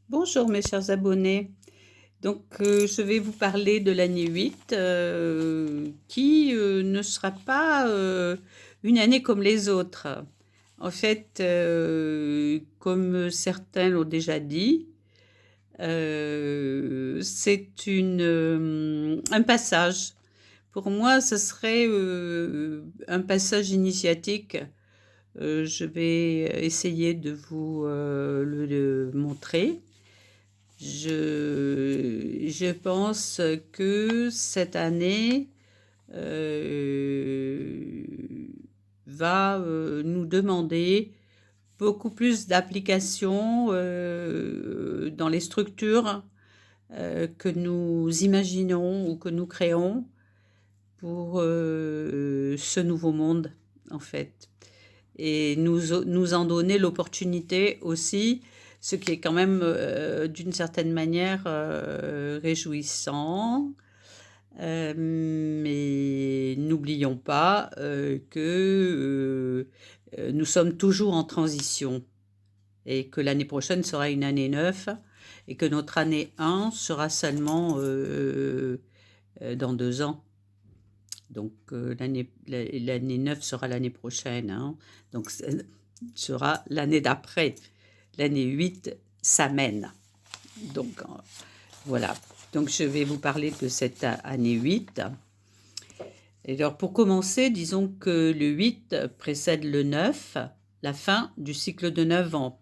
Bonjour mes chers abonnés. Je vais vous parler de l'année 8 qui ne sera pas une année comme les autres. En fait, comme certains l'ont déjà dit, c'est un passage. Pour moi, ce serait un passage initiatique. Je vais essayer de vous le montrer. Je pense que cette année va nous demander beaucoup plus d'applications dans les structures que nous imaginons ou que nous créons pour ce nouveau monde, en fait. Et nous en donner l'opportunité aussi, ce qui est quand même d'une certaine manière réjouissant. Mais n'oublions pas que nous sommes toujours en transition et que l'année prochaine sera une année 9 et que notre année 1 sera seulement dans 2 ans. Donc l'année 9 sera l'année prochaine, hein. Donc sera l'année d'après. L'année 8 s'amène. Donc voilà. Donc je vais vous parler de cette année 8. Et alors pour commencer, disons que le 8 précède le 9, la fin du cycle de 9 ans.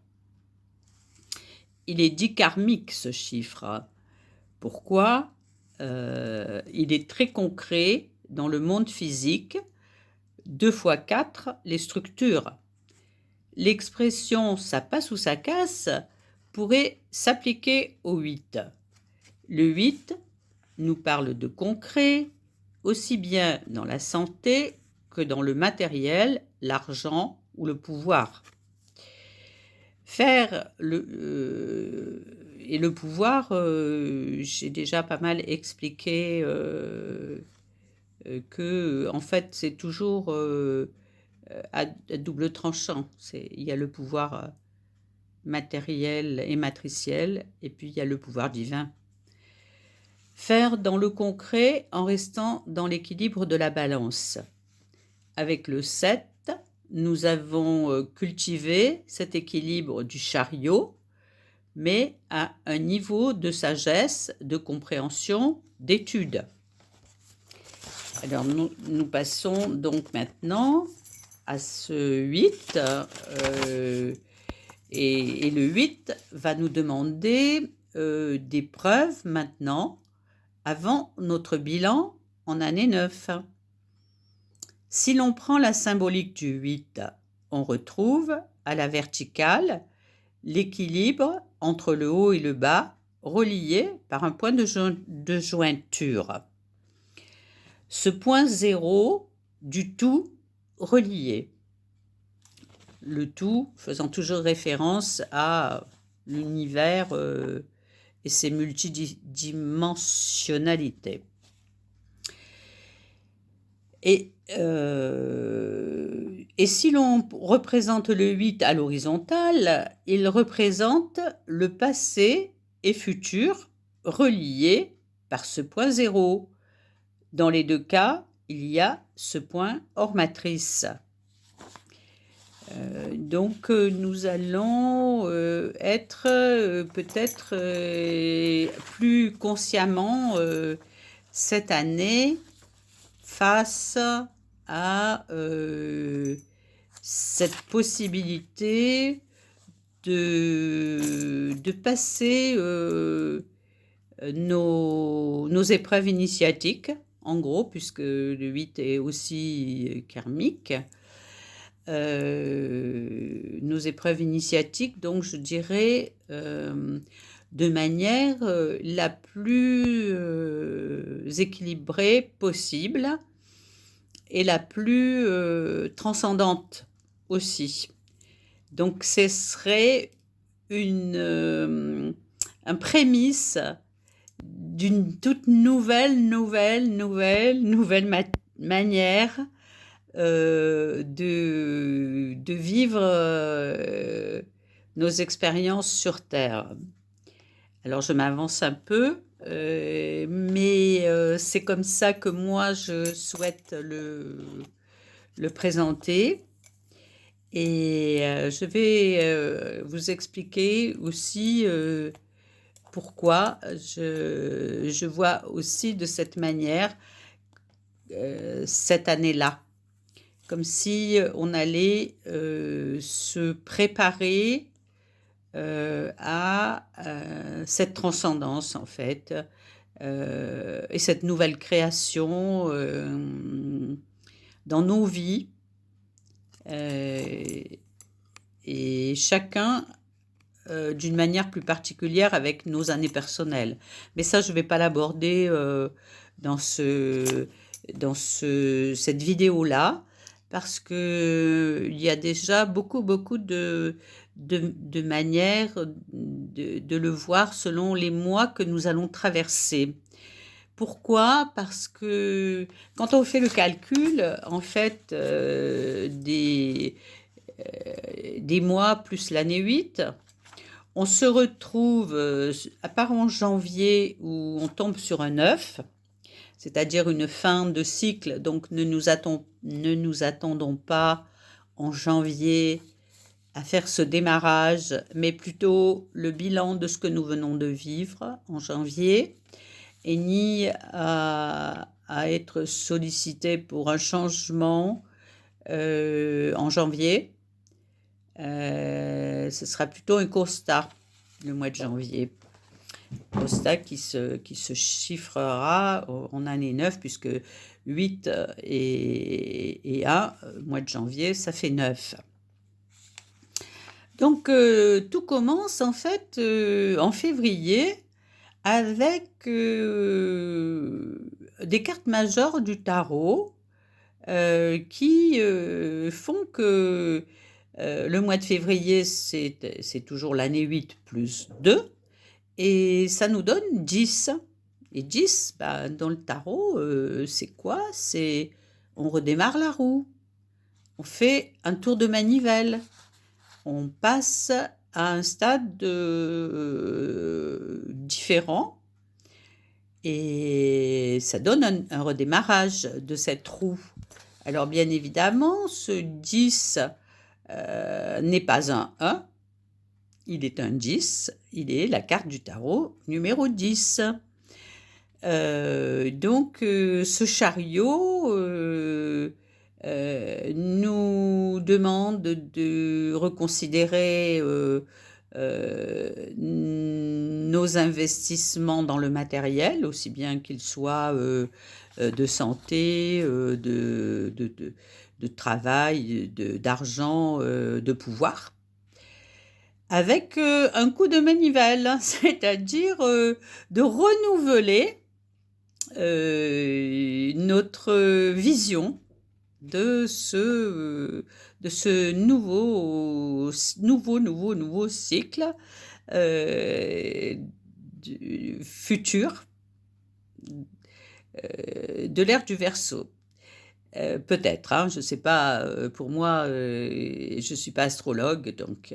Il est dit karmique ce chiffre. Pourquoi? Il est très concret dans le monde physique. 2 fois 4, les structures. L'expression « ça passe ou ça casse » pourrait s'appliquer au 8. Le 8 nous parle de concret, aussi bien dans la santé que dans le matériel, l'argent ou le pouvoir. Faire et le pouvoir, j'ai déjà pas mal expliqué que, en fait, c'est toujours à double tranchant. Il y a le pouvoir matériel et matriciel, et puis il y a le pouvoir divin. Faire dans le concret en restant dans l'équilibre de la balance. Avec le 7, nous avons cultivé cet équilibre du chariot, mais à un niveau de sagesse, de compréhension, d'étude. Alors nous passons donc maintenant à ce 8, et le 8 va nous demander des preuves maintenant, avant notre bilan en année 9. Si l'on prend la symbolique du 8, on retrouve à la verticale l'équilibre entre le haut et le bas, relié par un point de jointure. Ce point 0 du tout relié. Le tout faisant toujours référence à l'univers et ses multidimensionnalités. Et si l'on représente le 8 à l'horizontale, il représente le passé et futur reliés par ce point 0. Dans les deux cas, il y a ce point hors matrice. Nous allons être peut-être plus consciemment cette année face à cette possibilité de passer nos épreuves initiatiques, en gros, puisque le 8 est aussi karmique. Nos épreuves initiatiques, donc je dirais de manière la plus équilibrée possible et la plus transcendante aussi. Donc ce serait un prémisse d'une toute nouvelle manière de vivre nos expériences sur Terre. Alors je m'avance un peu, mais c'est comme ça que moi je souhaite le présenter. Et je vais vous expliquer aussi pourquoi je vois aussi de cette manière cette année-là. Comme si on allait se préparer à cette transcendance, en fait, et cette nouvelle création dans nos vies. Et chacun d'une manière plus particulière avec nos années personnelles. Mais ça, je ne vais pas l'aborder dans cette vidéo-là, parce qu'il y a déjà beaucoup de manières de le voir selon les mois que nous allons traverser. Pourquoi? Parce que quand on fait le calcul, en fait, des mois plus l'année 8, on se retrouve, à part en janvier où on tombe sur un 9, c'est-à-dire une fin de cycle, donc ne nous attendons pas en janvier à faire ce démarrage, mais plutôt le bilan de ce que nous venons de vivre en janvier, et ni à être sollicité pour un changement en janvier. Ce sera plutôt un constat, le mois de janvier. Constat qui se chiffrera en année 9, puisque 8 et 1, mois de janvier, ça fait 9. Donc, tout commence en fait en février avec des cartes majeures du tarot qui font que le mois de février, c'est toujours l'année 8 plus 2, et ça nous donne 10. Et 10, dans le tarot, c'est quoi? C'est on redémarre la roue, on fait un tour de manivelle, on passe à un stade différent, et ça donne un redémarrage de cette roue. Alors bien évidemment, ce 10 n'est pas un 1, il est un 10, il est la carte du tarot numéro 10. Donc ce chariot nous demande de reconsidérer nos investissements dans le matériel, aussi bien qu'ils soient de santé, de travail, d'argent, de pouvoir, avec un coup de manivelle, c'est-à-dire de renouveler notre vision de ce nouveau cycle du futur de l'ère du Verseau. Peut-être, hein, je ne sais pas, pour moi, je ne suis pas astrologue, donc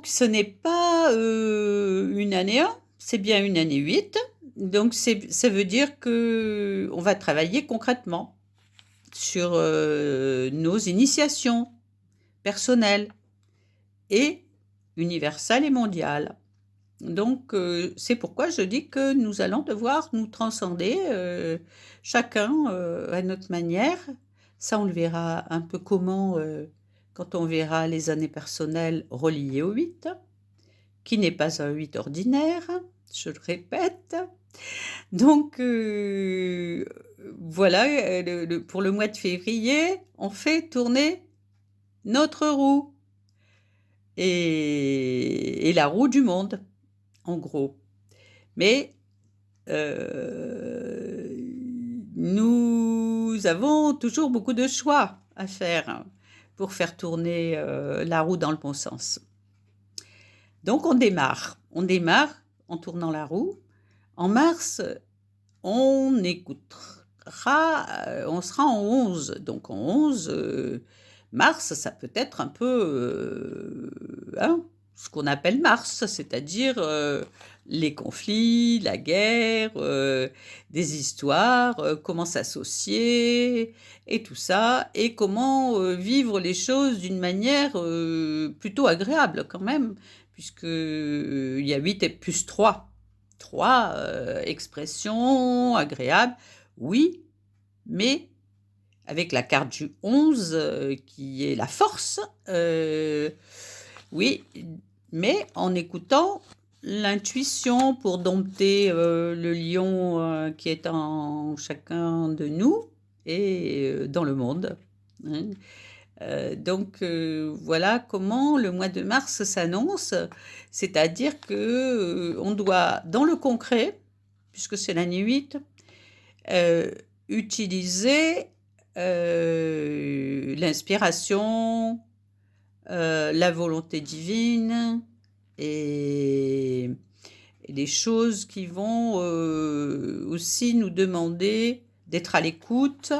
ce n'est pas une année 1, c'est bien une année 8. Donc ça veut dire qu'on va travailler concrètement sur nos initiations personnelles et universelles et mondiales. Donc c'est pourquoi je dis que nous allons devoir nous transcender chacun à notre manière. Ça, on le verra un peu comment quand on verra les années personnelles reliées au 8, qui n'est pas un 8 ordinaire, je le répète. Donc voilà, pour le mois de février, on fait tourner notre roue et la roue du monde, en gros. Mais nous avons toujours beaucoup de choix à faire pour faire tourner la roue dans le bon sens. Donc on démarre en tournant la roue. En mars, on écoutera, on sera en 11. Donc en 11, mars, ça peut être un peu ce qu'on appelle Mars, c'est-à-dire les conflits, la guerre, des histoires, comment s'associer et tout ça, et comment vivre les choses d'une manière plutôt agréable quand même, puisque il y a 8 et plus 3. 3 expressions agréables, oui, mais avec la carte du 11 qui est la force, oui, mais en écoutant l'intuition pour dompter le lion qui est en chacun de nous et dans le monde. Hein. Donc voilà comment le mois de mars s'annonce, c'est-à-dire que on doit, dans le concret, puisque c'est l'année 8, utiliser l'inspiration, la volonté divine et des choses qui vont aussi nous demander d'être à l'écoute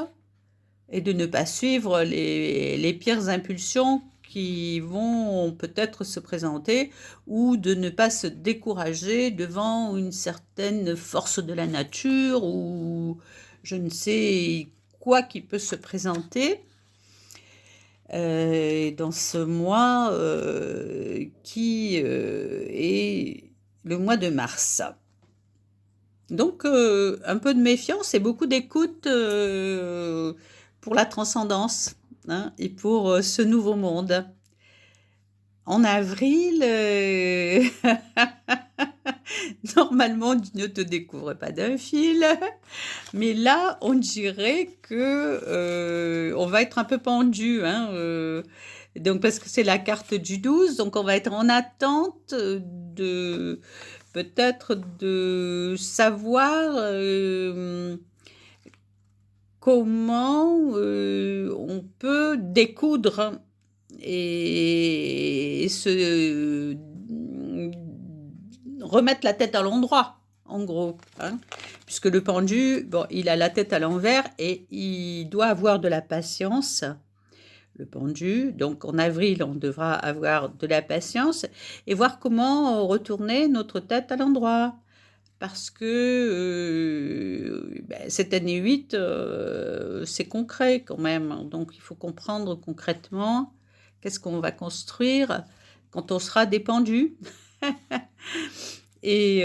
et de ne pas suivre les pires impulsions qui vont peut-être se présenter, ou de ne pas se décourager devant une certaine force de la nature ou je ne sais quoi qui peut se présenter dans ce mois qui est le mois de mars. Donc un peu de méfiance et beaucoup d'écoute pour la transcendance, hein, et pour ce nouveau monde. En avril, normalement, tu ne te découvres pas d'un fil, mais là, on dirait que on va être un peu pendu, hein, donc parce que c'est la carte du 12, donc on va être en attente de peut-être de savoir comment on peut découdre et se remettre la tête à l'endroit, en gros. Hein. Puisque le pendu, bon, il a la tête à l'envers et il doit avoir de la patience, le pendu. Donc en avril, on devra avoir de la patience et voir comment retourner notre tête à l'endroit. Parce que cette année 8, c'est concret quand même. Donc il faut comprendre concrètement qu'est-ce qu'on va construire quand on sera dépendu. Et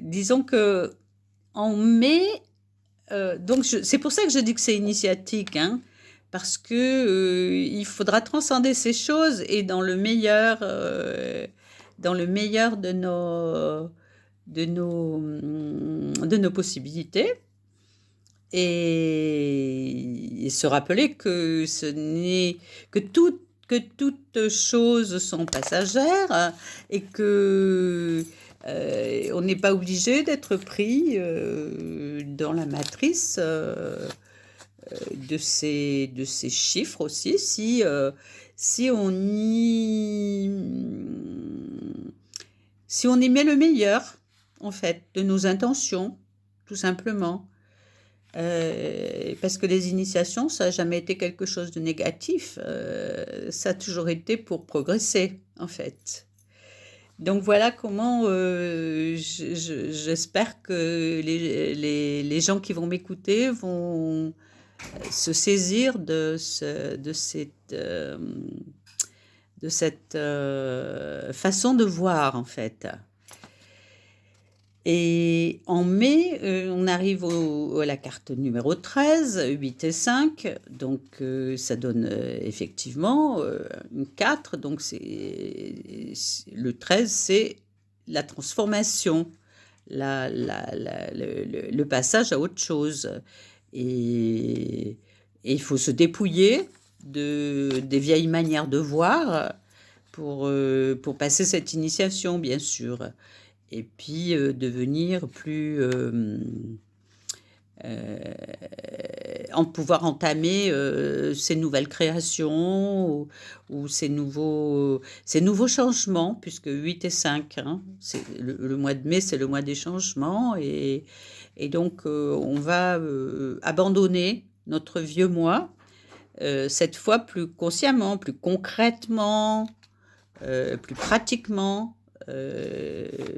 disons que en mai, donc c'est pour ça que je dis que c'est initiatique, hein, parce que il faudra transcender ces choses et dans le meilleur de nos possibilités et se rappeler que ce n'est que toutes choses sont passagères et que on n'est pas obligé d'être pris dans la matrice de ces chiffres aussi si on y met le meilleur, en fait, de nos intentions, tout simplement. Parce que les initiations, ça n'a jamais été quelque chose de négatif. Ça a toujours été pour progresser, en fait. Donc voilà comment j'espère que les gens qui vont m'écouter vont se saisir de cette façon de voir, en fait. Et en mai, on arrive à la carte numéro 13, 8 et 5, donc ça donne effectivement une 4, donc le 13, c'est la transformation, le passage à autre chose. Et il faut se dépouiller des vieilles manières de voir pour passer cette initiation, bien sûr. Et puis devenir plus pouvoir entamer ces nouvelles créations ou ces nouveaux changements, puisque 8 et 5, hein, c'est le mois de mai, c'est le mois des changements, et donc on va abandonner notre vieux moi, cette fois plus consciemment, plus concrètement, plus pratiquement.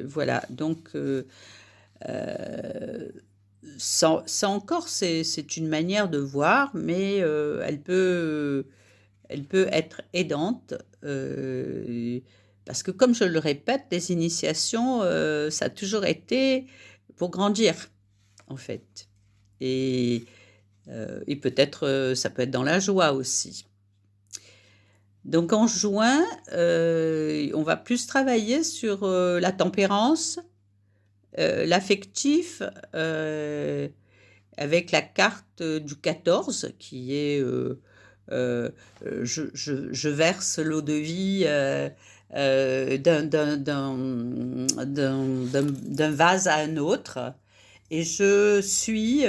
Voilà, donc ça encore, c'est une manière de voir, mais elle peut être aidante, parce que comme je le répète, les initiations, ça a toujours été pour grandir, en fait. Et, et peut-être, ça peut être dans la joie aussi. Donc en juin, on va plus travailler sur la tempérance, l'affectif, avec la carte du 14 qui est je verse l'eau de vie d'un vase à un autre et je suis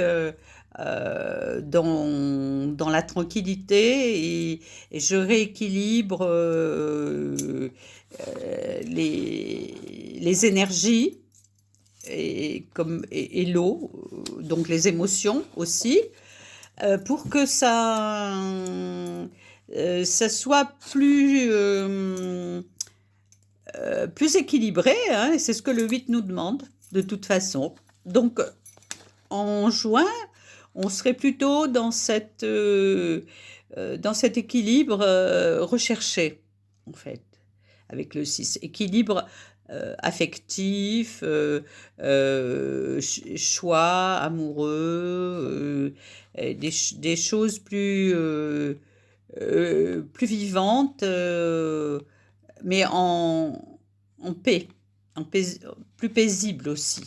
dans la tranquillité et je rééquilibre les énergies et l'eau, donc les émotions aussi, pour que ça soit plus équilibré, hein, et c'est ce que le 8 nous demande, de toute façon. Donc, en juin, on serait plutôt dans cet équilibre recherché, en fait, avec le 6. Équilibre affectif, choix amoureux, des choses plus vivantes, mais en paix, plus paisible aussi.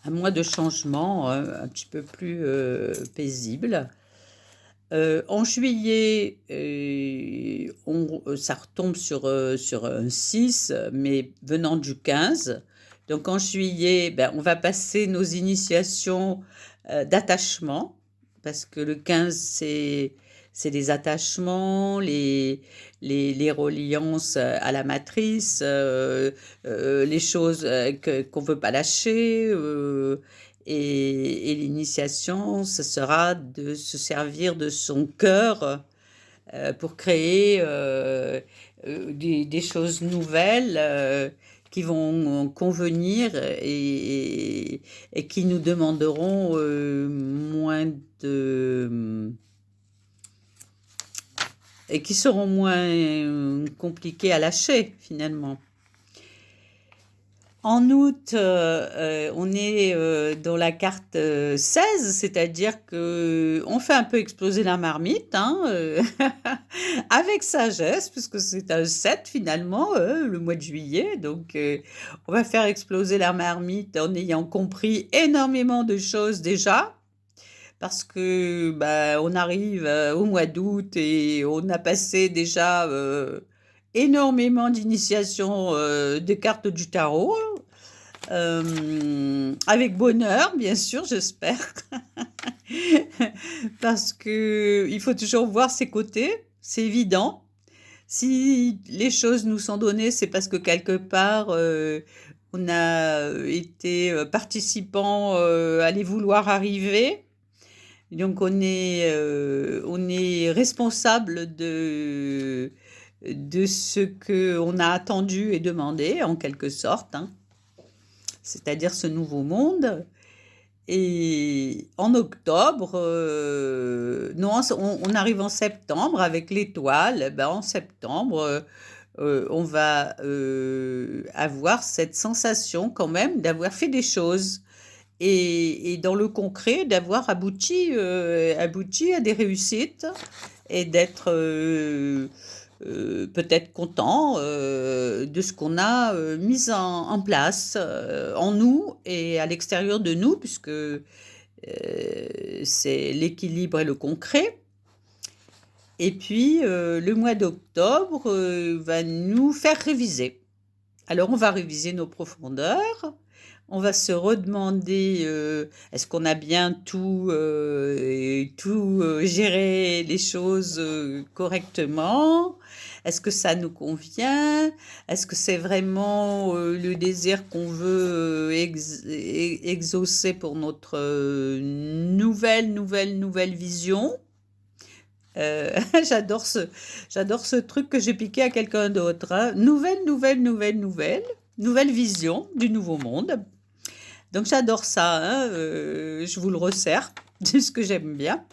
Un mois de changement un petit peu plus paisible. En juillet, ça retombe sur un 6, mais venant du 15. Donc en juillet, on va passer nos initiations d'attachement, parce que le 15, c'est les attachements, les reliances à la matrice, les choses qu'on ne veut pas lâcher. Et l'initiation, ce sera de se servir de son cœur pour créer des choses nouvelles qui vont convenir et qui nous demanderont moins de... et qui seront moins compliquées à lâcher finalement. En août, on est dans la carte 16, c'est-à-dire que on fait un peu exploser la marmite, hein, avec sagesse, puisque c'est un 7 finalement, le mois de juillet. Donc, on va faire exploser la marmite en ayant compris énormément de choses déjà, parce que on arrive au mois d'août et on a passé déjà énormément d'initiations de cartes du tarot. Avec bonheur, bien sûr, j'espère. Parce que il faut toujours voir ses côtés, c'est évident. Si les choses nous sont données, c'est parce que quelque part, on a été participant à les vouloir arriver. Donc on est responsable de ce qu'on a attendu et demandé, en quelque sorte, hein. C'est-à-dire ce nouveau monde. Et en octobre, non, on arrive en septembre avec l'étoile. En septembre, on va avoir cette sensation quand même d'avoir fait des choses. Et dans le concret, d'avoir abouti à des réussites et d'être peut-être content de ce qu'on a mis en place en nous et à l'extérieur de nous, puisque c'est l'équilibre et le concret. Et puis, le mois d'octobre va nous faire réviser. Alors, on va réviser nos profondeurs. On va se redemander est-ce qu'on a bien tout géré les choses correctement? Est-ce que ça nous convient? Est-ce que c'est vraiment le désir qu'on veut exaucer pour notre nouvelle vision? J'adore ce truc que j'ai piqué à quelqu'un d'autre, hein. Nouvelle vision du nouveau monde. Donc j'adore ça, hein, je vous le resserre, c'est ce que j'aime bien.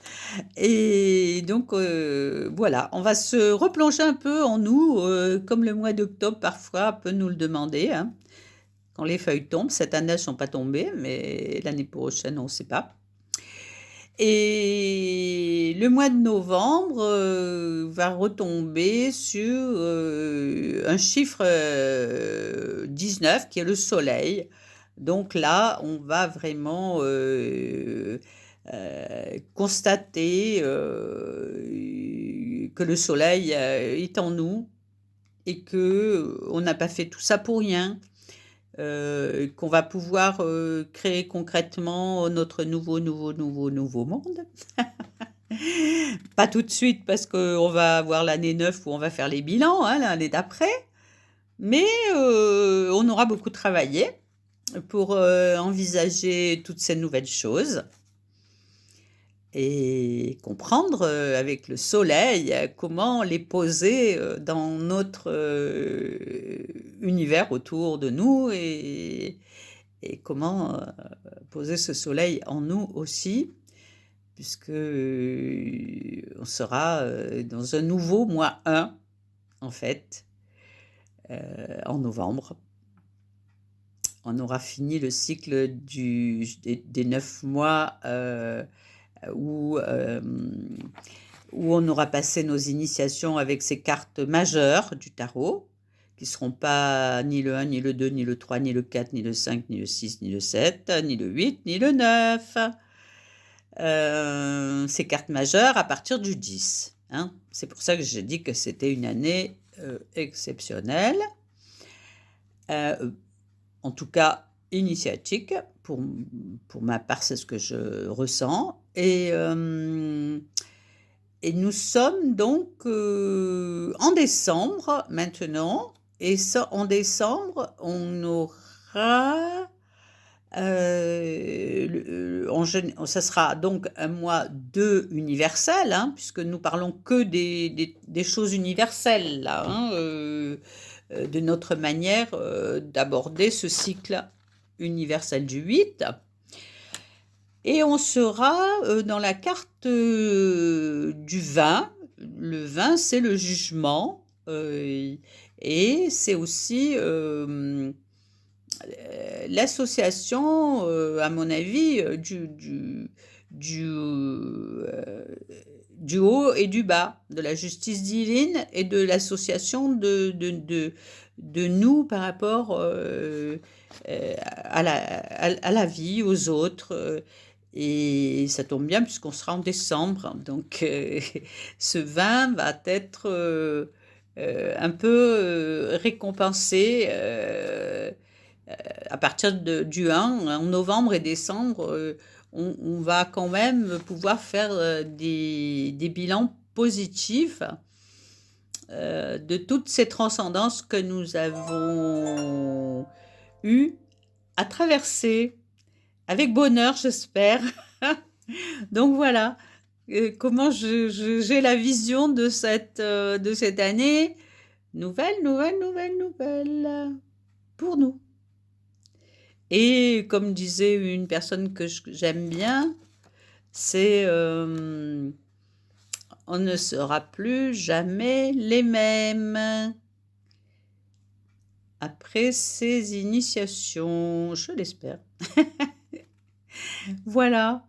Et donc voilà, on va se replonger un peu en nous, comme le mois d'octobre parfois peut nous le demander, hein, quand les feuilles tombent. Cette année, elles ne sont pas tombées, mais l'année prochaine, on ne sait pas. Et le mois de novembre va retomber sur un chiffre 19 qui est le soleil. Donc là, on va vraiment constater que le soleil est en nous et que on n'a pas fait tout ça pour rien. Qu'on va pouvoir créer concrètement notre nouveau monde. Pas tout de suite parce qu'on va avoir l'année 9 où on va faire les bilans, hein, l'année d'après, mais on aura beaucoup travaillé pour envisager toutes ces nouvelles choses et comprendre avec le soleil comment les poser dans notre univers autour de nous et comment poser ce soleil en nous aussi, puisque on sera dans un nouveau mois 1, en fait, en novembre. On aura fini le cycle des 9 mois où on aura passé nos initiations avec ces cartes majeures du tarot, qui ne seront pas ni le 1, ni le 2, ni le 3, ni le 4, ni le 5, ni le 6, ni le 7, ni le 8, ni le 9. Ces cartes majeures à partir du 10. Hein. C'est pour ça que j'ai dit que c'était une année exceptionnelle. En tout cas, initiatique. Pour ma part, c'est ce que je ressens. Et nous sommes donc en décembre maintenant. Et ça, en décembre, on aura... ça sera donc un mois 2 universel, hein, puisque nous parlons que des choses universelles, là, hein, de notre manière d'aborder ce cycle universel du 8. Et on sera dans la carte du 20. Le 20, c'est le jugement. Et c'est aussi l'association, à mon avis, du haut et du bas, de la justice divine et de l'association de nous par rapport à la vie, aux autres. Et ça tombe bien puisqu'on sera en décembre. Donc ce 20 va être un peu récompensé à partir du 1, en novembre et décembre. On va quand même pouvoir faire des bilans positifs de toutes ces transcendances que nous avons eues à traverser, avec bonheur, j'espère. Donc voilà, comment j'ai la vision de cette année. Nouvelle pour nous. Et comme disait une personne que j'aime bien, c'est on ne sera plus jamais les mêmes après ces initiations, je l'espère. Voilà.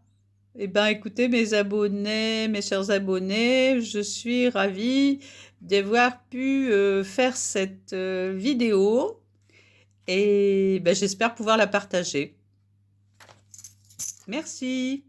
Eh bien, écoutez, mes chers abonnés, je suis ravie d'avoir pu faire cette vidéo et ben, j'espère pouvoir la partager. Merci.